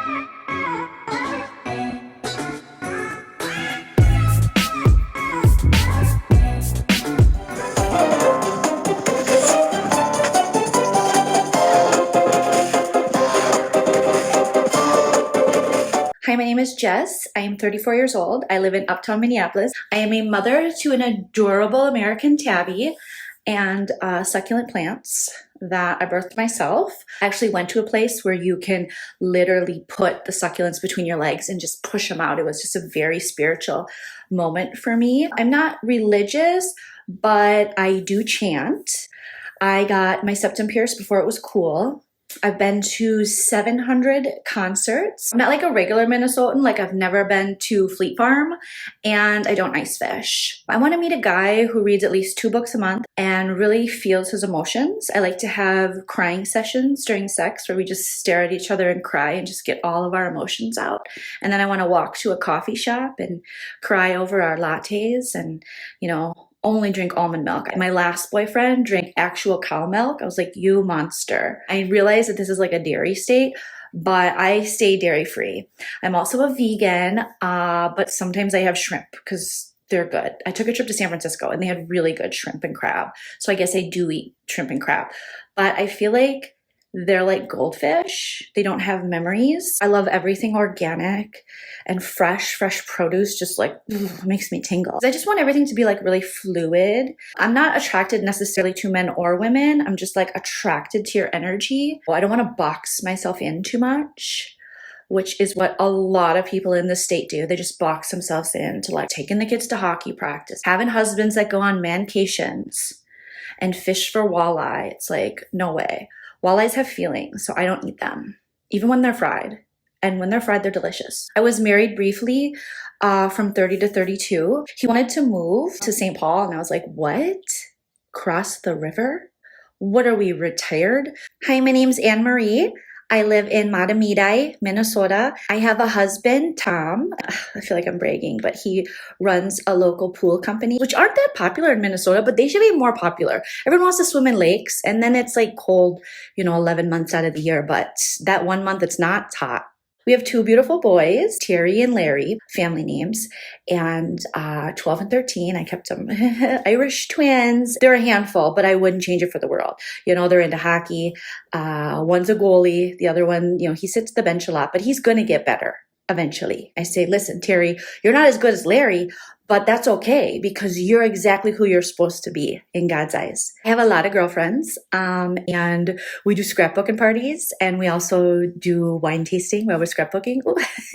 Hi, my name is Jess. I am 34 years old. I live in Uptown Minneapolis. I am a mother to an adorable American tabby and succulent plants that I birthed myself. I actually went to a place where you can literally put the succulents between your legs and just push them out. It was just a very spiritual moment for me. I'm not religious, but I do chant. I got my septum pierced before it was cool. I've been to 700 concerts. I'm not like a regular Minnesotan, like I've never been to Fleet Farm, and I don't ice fish. I want to meet a guy who reads at least 2 books a month and really feels his emotions. I like to have crying sessions during sex where we just stare at each other and cry and just get all of our emotions out. And then I want to walk to a coffee shop and cry over our lattes and, you know, only drink almond milk. My last boyfriend drank actual cow milk. I was like, you monster. I realized that this is like a dairy state, but I stay dairy free. I'm also a vegan, but sometimes I have shrimp because they're good. I took a trip to San Francisco and they had really good shrimp and crab. So I guess I do eat shrimp and crab, but I feel like they're like goldfish. They don't have memories. I love everything organic and fresh produce just like makes me tingle. I just want everything to be like really fluid. I'm not attracted necessarily to men or women. I'm just like attracted to your energy. I don't want to box myself in too much, which is what a lot of people in the state do. They just box themselves in to like taking the kids to hockey practice, having husbands that go on mancations and fish for walleye. It's like, no way. Walleyes have feelings, so I don't eat them, even when they're fried. And when they're fried, they're delicious. I was married briefly from 30 to 32. He wanted to move to St. Paul, and I was like, what? Cross the river? What are we, retired? Hi, my name's Anne Marie. I live in Matamidi, Minnesota. I have a husband, Tom. I feel like I'm bragging, but he runs a local pool company, which aren't that popular in Minnesota, but they should be more popular. Everyone wants to swim in lakes, and then it's like cold, 11 months out of the year, but that 1 month it's not, it's hot. We have 2 beautiful boys, Terry and Larry, family names, and 12 and 13. I kept them Irish twins. They're a handful, but I wouldn't change it for the world. They're into hockey. One's a goalie. The other one, he sits the bench a lot, but he's going to get better eventually. I say, listen, Terry, you're not as good as Larry, but that's okay because you're exactly who you're supposed to be in God's eyes. I have a lot of girlfriends, and we do scrapbooking parties, and we also do wine tasting while we're scrapbooking.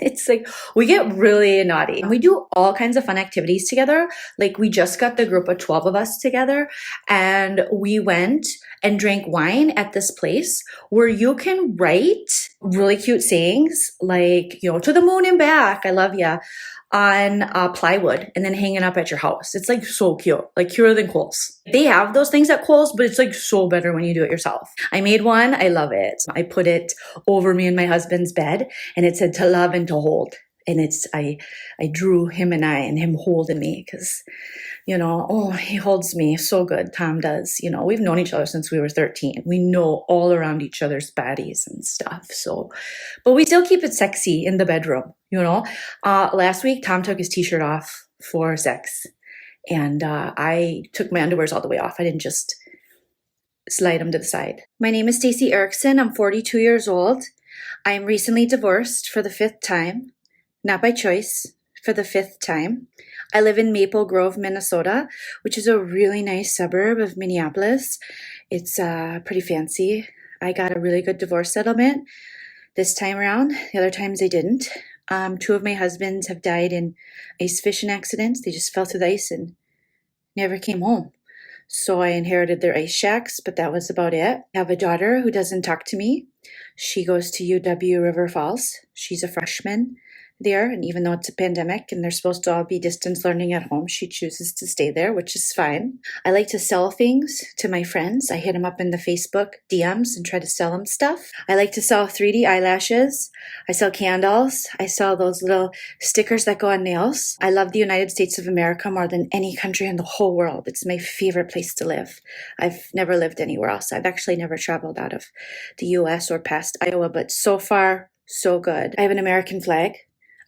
It's like we get really naughty. We do all kinds of fun activities together. Like we just got the group of 12 of us together, and we went and drank wine at this place where you can write really cute sayings like, to the moon and back, I love ya, on plywood and then hang it up at your house. It's like so cute, like cuter than Kohl's. They have those things at Kohl's, but it's like so better when you do it yourself. I made one. I love it. I put it over me and my husband's bed, and it said to love and to hold. And I drew him and I and him holding me because, he holds me so good. Tom does. We've known each other since we were 13. We know all around each other's bodies and stuff. So, but we still keep it sexy in the bedroom, Last week, Tom took his t-shirt off for sex, and I took my underwears all the way off. I didn't just slide them to the side. My name is Stacey Erickson. I'm 42 years old. I am recently divorced for the 5th time. Not by choice, for the 5th time. I live in Maple Grove, Minnesota, which is a really nice suburb of Minneapolis. It's pretty fancy. I got a really good divorce settlement this time around. The other times I didn't. 2 of my husbands have died in ice fishing accidents. They just fell through the ice and never came home. So I inherited their ice shacks, but that was about it. I have a daughter who doesn't talk to me. She goes to UW River Falls. She's a freshman there, and even though it's a pandemic and they're supposed to all be distance learning at home, she chooses to stay there, which is fine. I like to sell things to my friends. I hit them up in the Facebook DMs and try to sell them stuff. I like to sell 3D eyelashes. I sell candles. I sell those little stickers that go on nails. I love the United States of America more than any country in the whole world. It's my favorite place to live. I've never lived anywhere else. I've actually never traveled out of the US or past Iowa, but so far So good. I have an American flag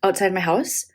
outside my house.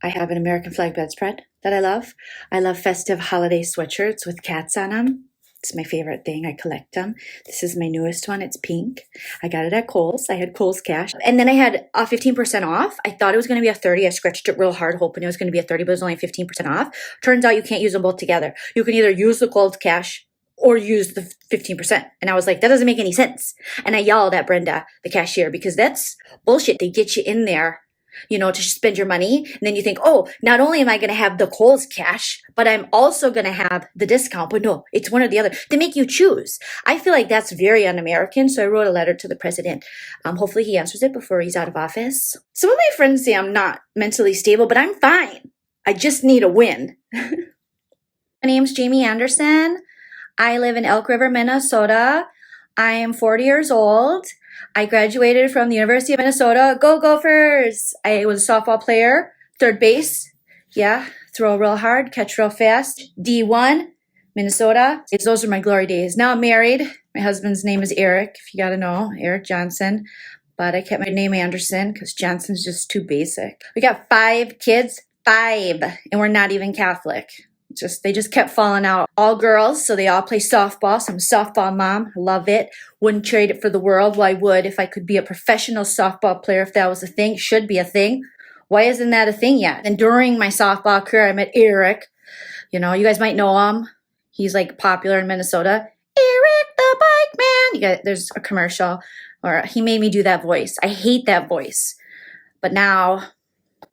I have an American flag bedspread that I love. I love festive holiday sweatshirts with cats on them. It's my favorite thing. I collect them. This is my newest one. It's pink. I got it at Kohl's. I had Kohl's cash. And then I had 15% off. I thought it was going to be a 30. I scratched it real hard hoping it was going to be a 30, but it was only 15% off. Turns out you can't use them both together. You can either use the Kohl's cash or use the 15%. And I was like, that doesn't make any sense. And I yelled at Brenda, the cashier, because that's bullshit. They get you in there, to spend your money. And then you think, oh, not only am I going to have the Kohl's cash, but I'm also going to have the discount. But no, it's one or the other. They make you choose. I feel like that's very un-American. So I wrote a letter to the president. Hopefully he answers it before he's out of office. Some of my friends say I'm not mentally stable, but I'm fine. I just need a win. My name's Jamie Anderson. I live in Elk River, Minnesota. I am 40 years old. I graduated from the University of Minnesota. Go Gophers! I was a softball player, third base. Yeah, throw real hard, catch real fast. D1, Minnesota. Those are my glory days. Now I'm married. My husband's name is Eric, if you gotta know, Eric Johnson. But I kept my name Anderson because Johnson's just too basic. We got 5 kids, 5, and we're not even Catholic. They just kept falling out. All girls, so they all play softball. So I'm a softball mom. Love it. Wouldn't trade it for the world. Well, I would if I could be a professional softball player, if that was a thing. Should be a thing. Why isn't that a thing yet? And during my softball career, I met Eric. You guys might know him. He's like popular in Minnesota. Eric the Bike Man. There's a commercial, or he made me do that voice. I hate that voice. But now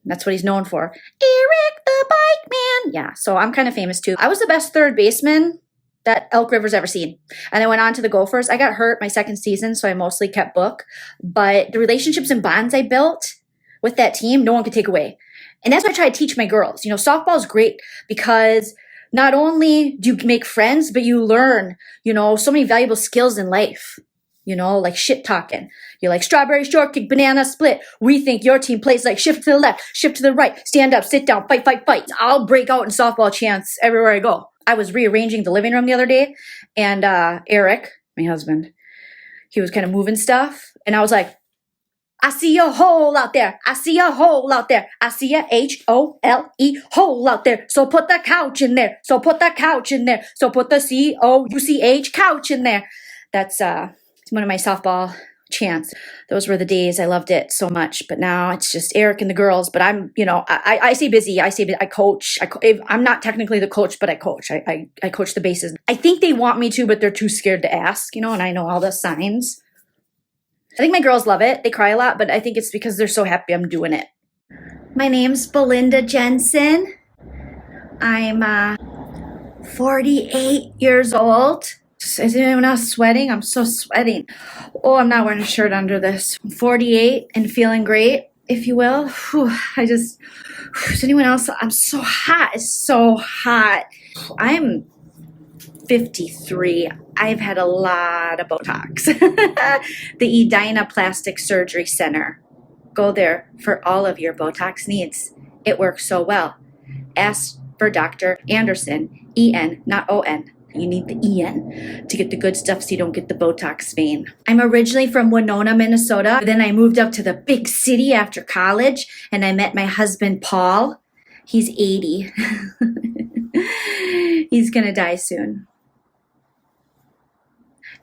that's what he's known for. Eric the Bike Man. Yeah, so I'm kind of famous too. I was the best third baseman that Elk River's ever seen. And I went on to the Gophers. I got hurt my second season, so I mostly kept book. But the relationships and bonds I built with that team, no one could take away. And that's what I try to teach my girls. Softball is great because not only do you make friends, but you learn, so many valuable skills in life. Like shit talking. You're like strawberry shortcake, banana split. We think your team plays like shift to the left, shift to the right, stand up, sit down, fight, fight, fight. I'll break out in softball chants everywhere I go. I was rearranging the living room the other day, and Eric, my husband, he was kind of moving stuff, and I was like, I see a hole out there. I see a hole out there. I see a HOLE hole out there. So put the couch in there. So put the couch in there. So put the COUCH couch in there. That's one of my softball chants. Those were the days. I loved it so much. But now it's just Eric and the girls. But I'm, I stay busy. I coach. I'm not technically the coach, but I coach. I coach the bases. I think they want me to, but they're too scared to ask, and I know all the signs. I think my girls love it. They cry a lot, but I think it's because they're so happy I'm doing it. My name's Belinda Jensen. I'm 48 years old. Is anyone else sweating? I'm so sweating. Oh, I'm not wearing a shirt under this. I'm 48 and feeling great, if you will. Whew, is anyone else? I'm so hot. It's so hot. I'm 53. I've had a lot of Botox. The Edina Plastic Surgery Center. Go there for all of your Botox needs. It works so well. Ask for Dr. Anderson, E-N, not O-N. You need the E-N to get the good stuff so you don't get the Botox vein. I'm originally from Winona, Minnesota. Then I moved up to the big city after college, and I met my husband, Paul. He's 80. He's going to die soon.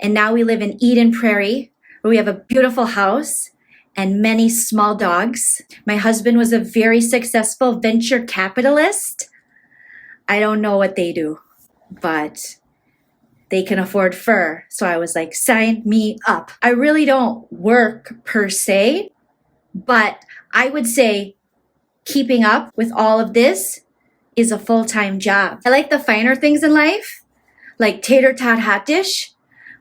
And now we live in Eden Prairie, where we have a beautiful house and many small dogs. My husband was a very successful venture capitalist. I don't know what they do, but they can afford fur. So I was like, sign me up. I really don't work per se, but I would say keeping up with all of this is a full-time job. I like the finer things in life, like tater tot hot dish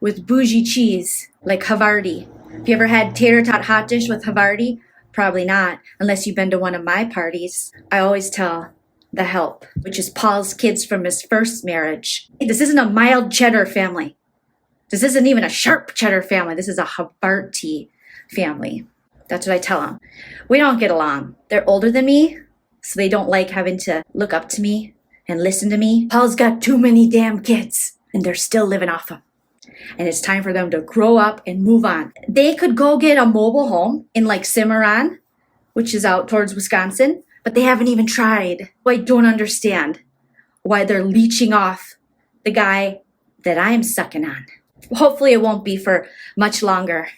with bougie cheese, like Havarti. Have you ever had tater tot hot dish with Havarti? Probably not, unless you've been to one of my parties. I always tell the help, which is Paul's kids from his first marriage. This isn't a mild cheddar family. This isn't even a sharp cheddar family. This is a Havarti family. That's what I tell them. We don't get along. They're older than me, so they don't like having to look up to me and listen to me. Paul's got too many damn kids, and they're still living off him. and it's time for them to grow up and move on. They could go get a mobile home in like Cimarron, which is out towards Wisconsin, but they haven't even tried. I don't understand why they're leeching off the guy that I'm sucking on. Hopefully it won't be for much longer.